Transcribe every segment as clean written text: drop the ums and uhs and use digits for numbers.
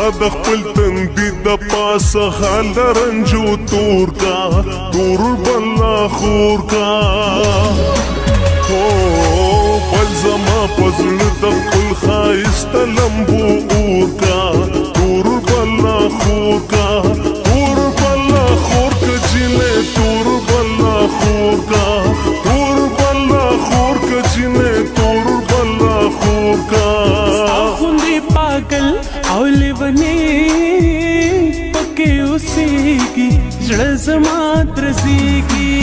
د خپل تندي د پاسه حال رنجو تور کا تور بلا خور کا بل زما پزړه د خپل ښایست لمبو اور کا تور بلا خور کا تور بلا خور کا جنې تور بلا خور کا تور بلا خور کا جنې تور بلا خور کا خوندې پاگل او لیونی پکې اوسېږي زړه زما درزېږي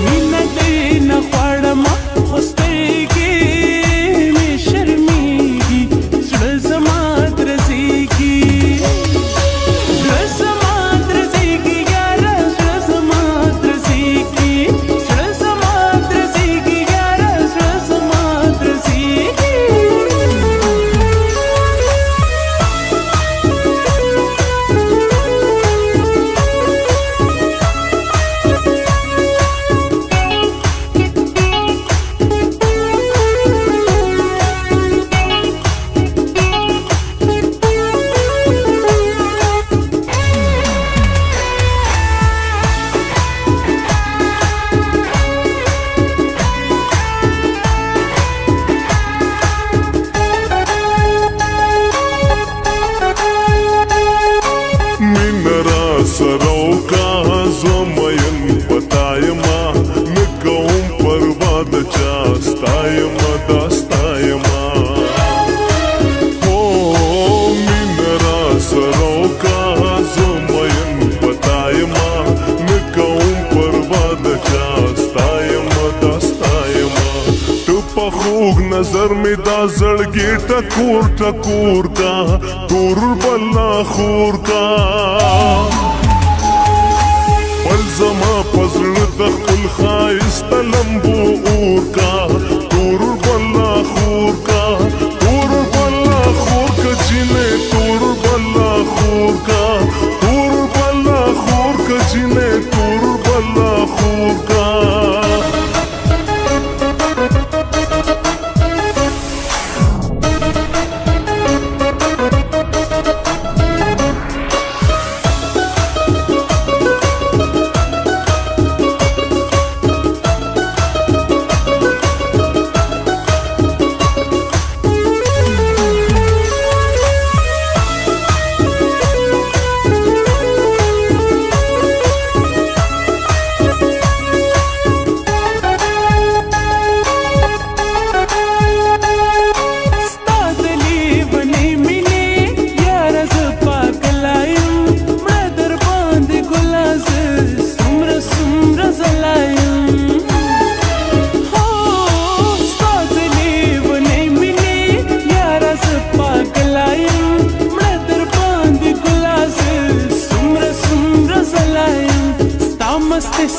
مینه دې نه غواړم خو سترګې مې شرمېږي زړه زما درزېږي زړه زما درزېږي یاره زړه زما درزېږي زړه زما درزېږي یاره زړه زما درزېږي سرو کا زمین پتایما نکوم پروا د چاستایما داستایما مینرا سرو کا زمین پتایما نکوم پروا د چاستایما داستایما ټپه خوږ نظر می دا زړګي ټکور ټکور کا تور بلا خور کا زما پزړه د خپل ښایست لمبو اور کا تور بلا خور کا تور بلا خور کا جنې تور بلا خور کا تور بلا خور کا جنې تور بلا خور کا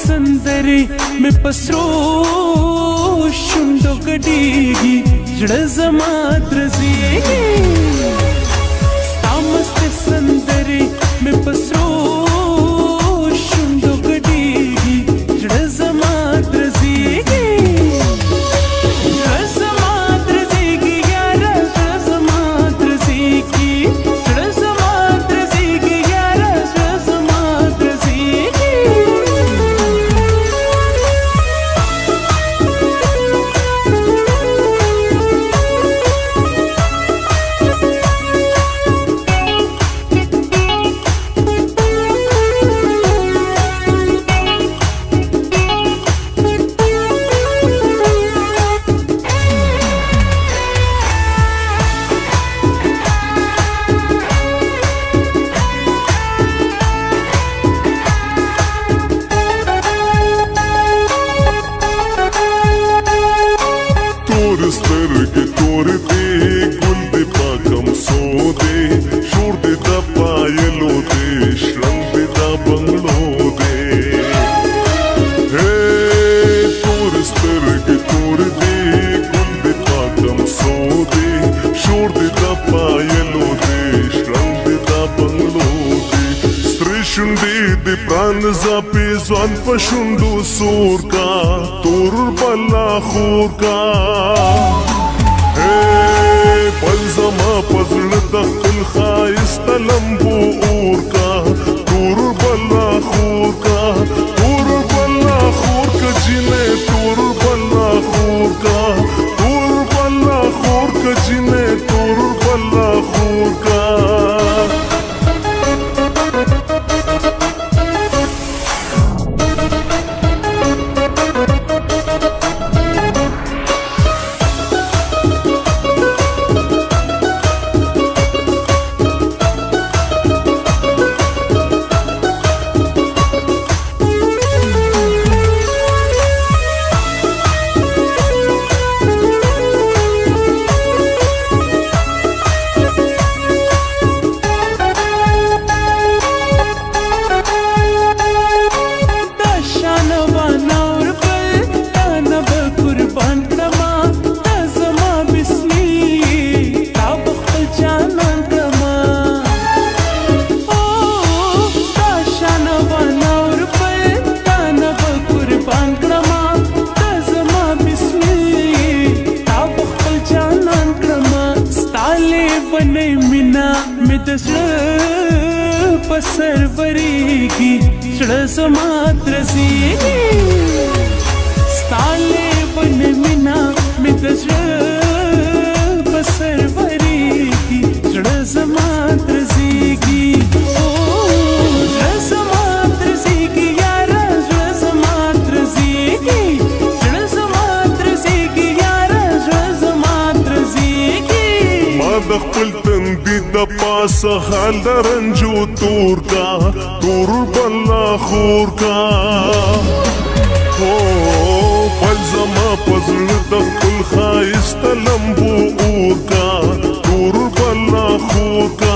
سندرې مې پسرو شونډو ګډېږي زړه زما درزېږي ستا مستې سندرې مې پسرو شونډو ګډېږي زړه زما درزېږي زړه زما درزېږي یاره زړه زما درزېږي زړه زما درزېږي یاره زړه زما درزېږي سترګې تور دي ګل دې پاکم سو دي شور دې د پایلو دي شرنګ دې د بنگلو دي تور سترګې تور دي ګل دې پاکم سو دي شور دې د پایلو دي شرنګ دې د بنگلو دي سترې شونډې دې پران زاپې ځوان په شونډو سور کا تور بلا خور کا بل زما پزړه د خپل ښایسته لمبو اور کا تور بلا خور کا تور بلا خور کا جنې تور بلا خور کا تور بلا خور کا جنې تور بلا خور کا सरवरीगी जमा द्रजीगी स्ताले बन मिना सरवरीगी जमा द्रजीगी ओ जमा द्रजीगी यारा जमा द्रजीगी जमा द्रजीगी यारा जमा द्रजीगी ماد خپل تندي د پاسه حال رنجو تور کا تور بلا خور کا هو پل زما پزړه د خپل ښایسته لمبو اور کا تور بلا خور کا